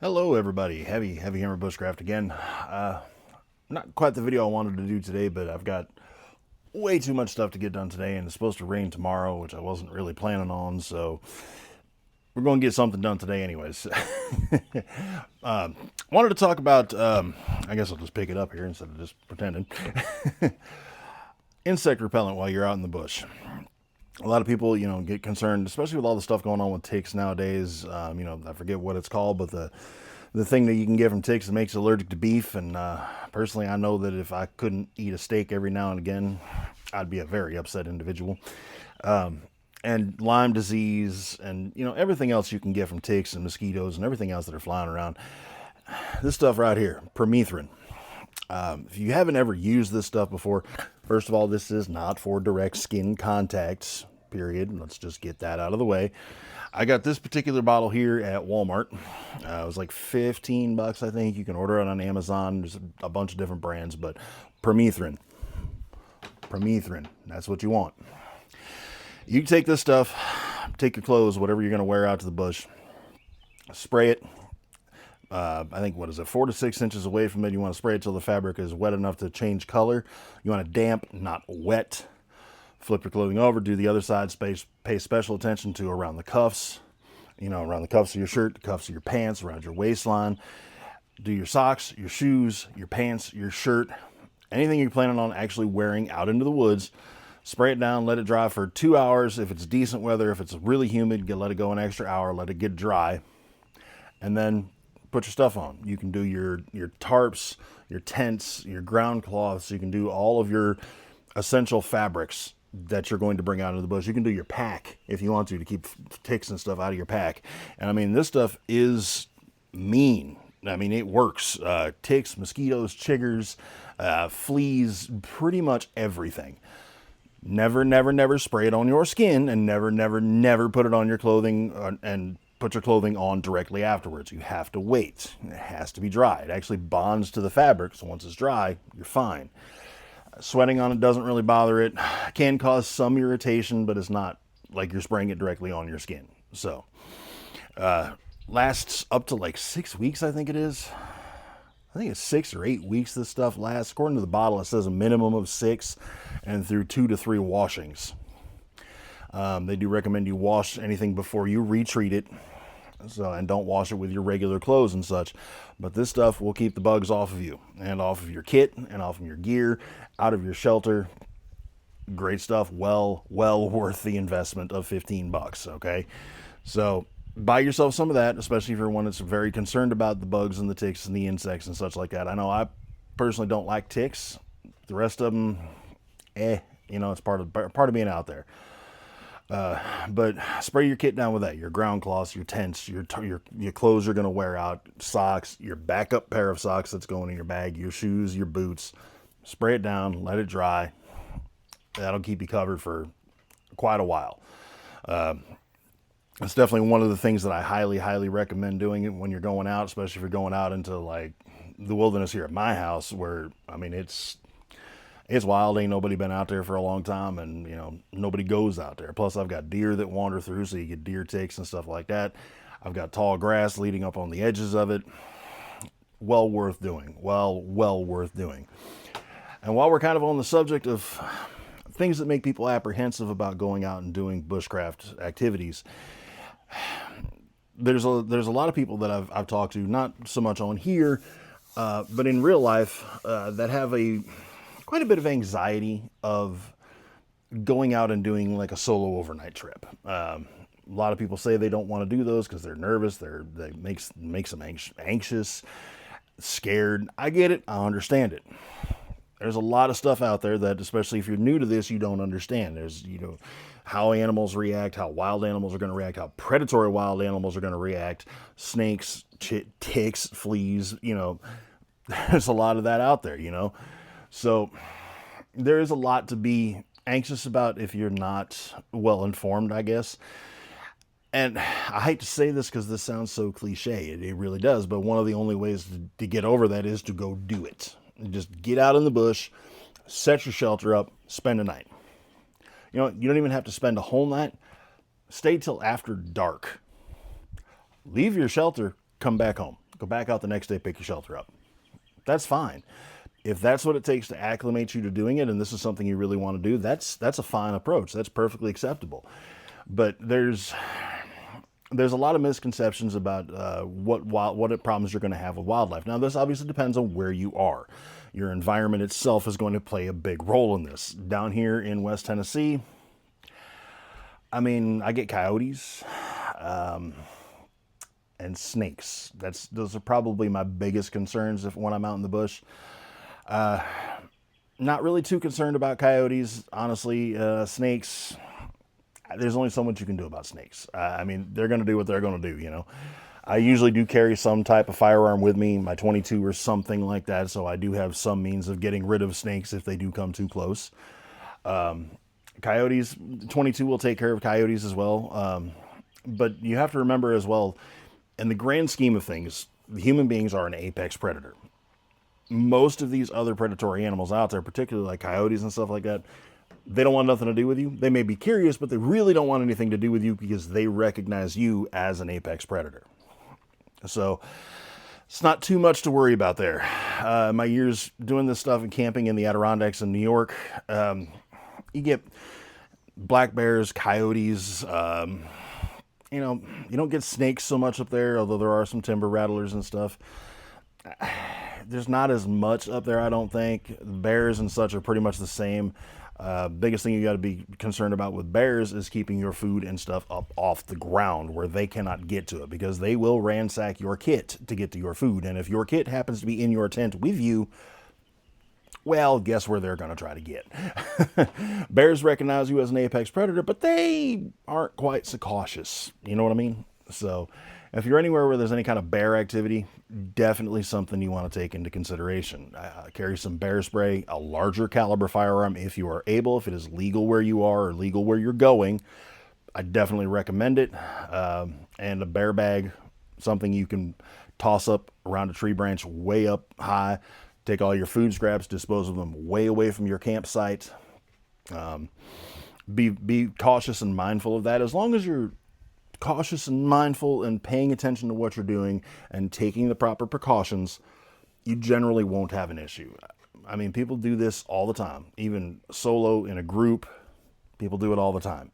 Hello everybody, Heavy Hammer Bushcraft again. Not quite the video I wanted to do today, but I've got way too much stuff to get done today, and it's supposed to rain tomorrow, which I wasn't really planning on, so we're going to get something done today anyways. Wanted to talk about, I guess I'll just pick it up here instead of just pretending. Insect repellent while you're out in the bush. A lot of people, get concerned, especially with all the stuff going on with ticks nowadays. I forget what it's called, but the thing that you can get from ticks that makes you allergic to beef. And personally, I know that if I couldn't eat a steak every now and again, I'd be a very upset individual. And Lyme disease, and everything else you can get from ticks and mosquitoes and everything else that are flying around. This stuff right here, permethrin. If you haven't ever used this stuff before, first of all, this is not for direct skin contacts, period. Let's just get that out of the way. I got this particular bottle here at Walmart. It was like 15 bucks, I think. You can order it on Amazon. There's a bunch of different brands, but permethrin. Permethrin, that's what you want. You take this stuff, take your clothes, whatever you're going to wear out to the bush, spray it. I think, 4 to 6 inches away from it. You want to spray it till the fabric is wet enough to change color. You want it damp, not wet. Flip your clothing over, do the other side, pay special attention to around the cuffs, around the cuffs of your shirt, the cuffs of your pants, around your waistline. Do your socks, your shoes, your pants, your shirt, anything you're planning on actually wearing out into the woods. Spray it down, let it dry for 2 hours. If it's decent weather, if it's really humid, let it go an extra hour, let it get dry. And then put your stuff on. You can do your tarps, your tents, your ground cloths. You can do all of your essential fabrics that you're going to bring out into the bush. You can do your pack if you want to keep ticks and stuff out of your pack. And I mean, this stuff is mean. I mean, it works. Ticks, mosquitoes, chiggers, fleas, pretty much everything. Never, never, never spray it on your skin, and never, never, never put it on your clothing and put your clothing on directly afterwards. You have to wait. It has to be dry. It actually bonds to the fabric, so once it's dry, you're fine. Sweating on it doesn't really bother it. Can cause some irritation, but it's not like you're spraying it directly on your skin. So, lasts up to like 6 weeks, I think it is. I think it's 6 or 8 weeks this stuff lasts. According to the bottle, it says a minimum of 6 and through 2 to 3 washings. They do recommend you wash anything before you retreat it. And don't wash it with your regular clothes and such. But this stuff will keep the bugs off of you and off of your kit and off of your gear, out of your shelter. Great stuff. Well worth the investment of 15 bucks. Okay. So buy yourself some of that, especially if you're one that's very concerned about the bugs and the ticks and the insects and such like that. I know I personally don't like ticks. The rest of them, it's part of being out there. But spray your kit down with that. Your ground cloths, your tents, your clothes you're going to wear out, socks, your backup pair of socks that's going in your bag, your shoes, your boots. Spray it down, let it dry. That'll keep you covered for quite a while. It's definitely one of the things that I highly, highly recommend doing when you're going out, especially if you're going out into like the wilderness here at my house, where, I mean, it's wild. Ain't nobody been out there for a long time, and nobody goes out there. Plus, I've got deer that wander through, so you get deer ticks and stuff like that. I've got tall grass leading up on the edges of it. Well worth doing. Well worth doing. And while we're kind of on the subject of things that make people apprehensive about going out and doing bushcraft activities, there's a lot of people that I've talked to, not so much on here, but in real life, that have quite a bit of anxiety of going out and doing like a solo overnight trip. A lot of people say they don't want to do those because they're nervous. They makes them anxious, scared. I get it. I understand it. There's a lot of stuff out there that, especially if you're new to this, you don't understand. There's, how animals react, how wild animals are going to react, how predatory wild animals are going to react, snakes, ticks, fleas, there's a lot of that out there, So there is a lot to be anxious about if you're not well informed, I guess. And I hate to say this because this sounds so cliche. It really does. But one of the only ways to get over that is to go do it. Just get out in the bush, set your shelter up, spend a night. You don't even have to spend a whole night. Stay till after dark. Leave your shelter, come back home. Go back out the next day, pick your shelter up. That's fine. If that's what it takes to acclimate you to doing it, and this is something you really want to do, that's a fine approach. That's perfectly acceptable. But there's a lot of misconceptions about what problems you're going to have with wildlife. Now, this obviously depends on where you are. Your environment itself is going to play a big role in this. Down here in West Tennessee, I mean, I get coyotes and snakes. Those are probably my biggest concerns when I'm out in the bush. Not really too concerned about coyotes, honestly. Snakes, there's only so much you can do about snakes. I mean, they're going to do what they're going to do, you know. I usually do carry some type of firearm with me, my 22 or something like that, so I do have some means of getting rid of snakes if they do come too close. Coyotes, 22 will take care of coyotes as well. But you have to remember as well, in the grand scheme of things, human beings are an apex predator. Most of these other predatory animals out there, particularly like coyotes and stuff like that, they don't want nothing to do with you. They may be curious, but they really don't want anything to do with you because they recognize you as an apex predator. So it's not too much to worry about there. My years doing this stuff and camping in the Adirondacks in New York, you get black bears, coyotes. You know, you don't get snakes so much up there, although there are some timber rattlers and stuff. There's not as much up there, I don't think. Bears and such are pretty much the same. Biggest thing you got to be concerned about with bears is keeping your food and stuff up off the ground where they cannot get to it, because they will ransack your kit to get to your food. And if your kit happens to be in your tent with you, well, guess where they're going to try to get. Bears recognize you as an apex predator, but they aren't quite so cautious. You know what I mean? So if you're anywhere where there's any kind of bear activity, definitely something you want to take into consideration. Carry some bear spray, a larger caliber firearm if you are able, if it is legal where you are or legal where you're going. I definitely recommend it. And a bear bag, something you can toss up around a tree branch way up high. Take all your food scraps, dispose of them way away from your campsite. Be cautious and mindful of that. As long as you're cautious and mindful and paying attention to what you're doing and taking the proper precautions, you generally won't have an issue. I mean, people do this all the time, even solo in a group. People do it all the time.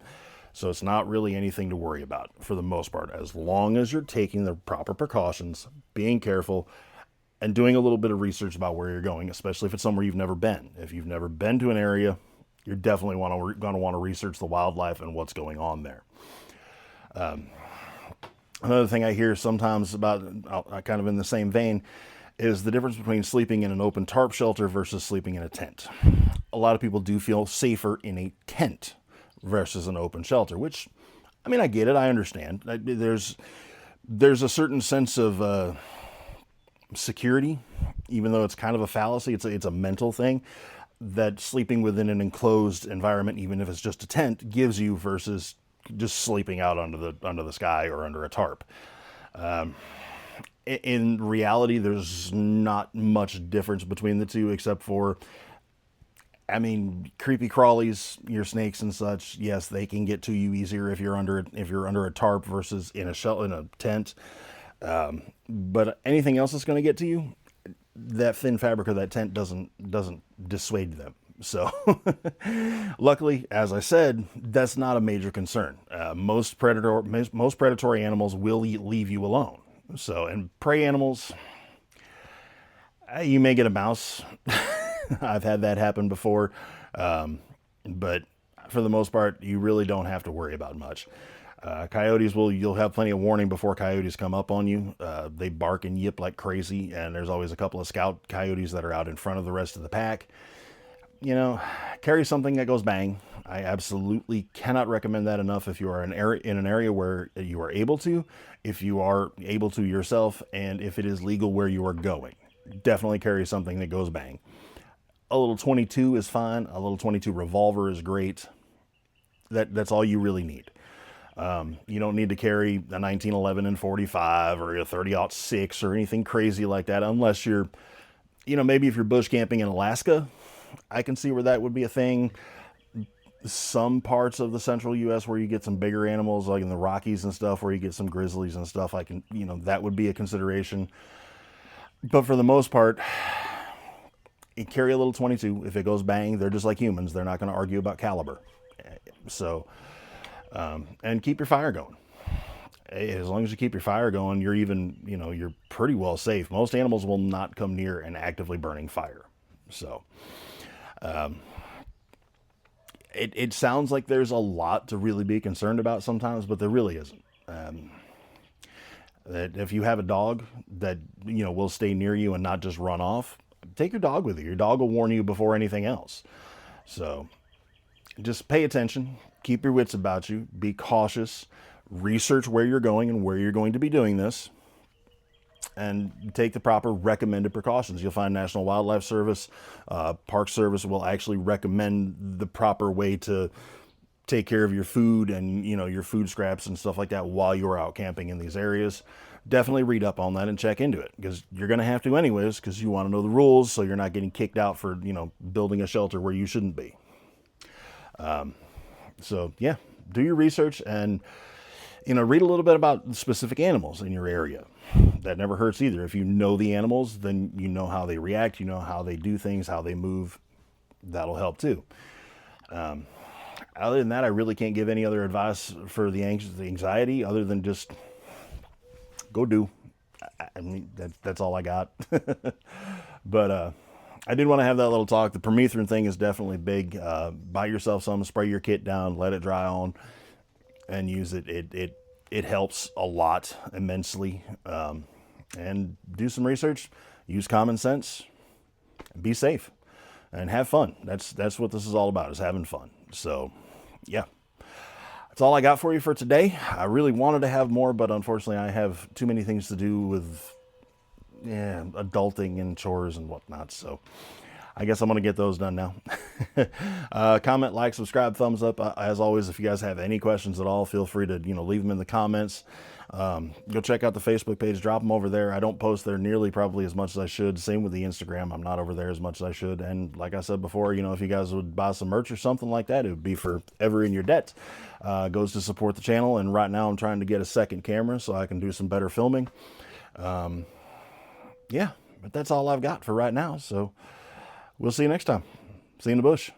So it's not really anything to worry about for the most part, as long as you're taking the proper precautions, being careful, and doing a little bit of research about where you're going, especially if it's somewhere you've never been. If you've never been to an area, you're definitely going to want to research the wildlife and what's going on there. Another thing I hear sometimes about, kind of in the same vein, is the difference between sleeping in an open tarp shelter versus sleeping in a tent. A lot of people do feel safer in a tent versus an open shelter, which, I mean, I get it. I understand. There's a certain sense of security, even though it's kind of a fallacy. It's a mental thing that sleeping within an enclosed environment, even if it's just a tent, gives you versus just sleeping out under the sky or under a tarp. In reality, there's not much difference between the two, except for, I mean, creepy crawlies, your snakes and such. Yes, they can get to you easier if you're under a tarp versus in a tent. But anything else that's going to get to you, that thin fabric of that tent doesn't dissuade them. So luckily, as I said, that's not a major concern. Most predatory animals will leave you alone. So, and prey animals, you may get a mouse. I've had that happen before. But for the most part, you really don't have to worry about much. Coyotes you'll have plenty of warning before coyotes come up on you. They bark and yip like crazy, and there's always a couple of scout coyotes that are out in front of the rest of the pack. You know, carry something that goes bang. I absolutely cannot recommend that enough if you are in an area where you are able to, if you are able to yourself, and if it is legal where you are going. Definitely carry something that goes bang. A little 22 is fine. A little 22 revolver is great. That's all you really need. You don't need to carry a 1911 and 45 or a 30-06 or anything crazy like that, unless you're, maybe if you're bush camping in Alaska, I can see where that would be a thing. some parts of the central U.S. where you get some bigger animals, like in the Rockies and stuff, where you get some grizzlies and stuff. I can, that would be a consideration. But for the most part, you carry a little 22. If it goes bang, they're just like humans. They're not going to argue about caliber. So, and keep your fire going. As long as you keep your fire going, you're even, you're pretty well safe. Most animals will not come near an actively burning fire. So, it sounds like there's a lot to really be concerned about sometimes, but there really isn't. That if you have a dog that, will stay near you and not just run off, take your dog with you. Your dog will warn you before anything else. So just pay attention, keep your wits about you, be cautious, research where you're going and where you're going to be doing this, and take the proper recommended precautions. You'll find National Wildlife Service, Park Service will actually recommend the proper way to take care of your food and, your food scraps and stuff like that while you're out camping in these areas. Definitely read up on that and check into it, because you're going to have to anyways, because you want to know the rules so you're not getting kicked out for, building a shelter where you shouldn't be. So yeah, do your research and, read a little bit about specific animals in your area. That never hurts either. If you know the animals, then you know how they react, you know how they do things, how they move. That'll help too. Other than that, I really can't give any other advice for the anxiety other than just go do. I mean, that's all I got. But I did want to have that little talk. The permethrin thing is definitely big. Buy yourself some, spray your kit down, let it dry on, and use it. It helps a lot, immensely. And do some research, use common sense, be safe, and have fun. That's what this is all about, is having fun. So, yeah. That's all I got for you for today. I really wanted to have more, but unfortunately I have too many things to do with adulting and chores and whatnot. So I guess I'm going to get those done now. Comment, like, subscribe, thumbs up. As always, if you guys have any questions at all, feel free to, leave them in the comments. Go check out the Facebook page, drop them over there. I don't post there nearly probably as much as I should. Same with the Instagram. I'm not over there as much as I should. And like I said before, if you guys would buy some merch or something like that, it would be for Ever in Your Debt. Goes to support the channel. And right now I'm trying to get a second camera so I can do some better filming. Yeah, but that's all I've got for right now. So we'll see you next time. See you in the bush.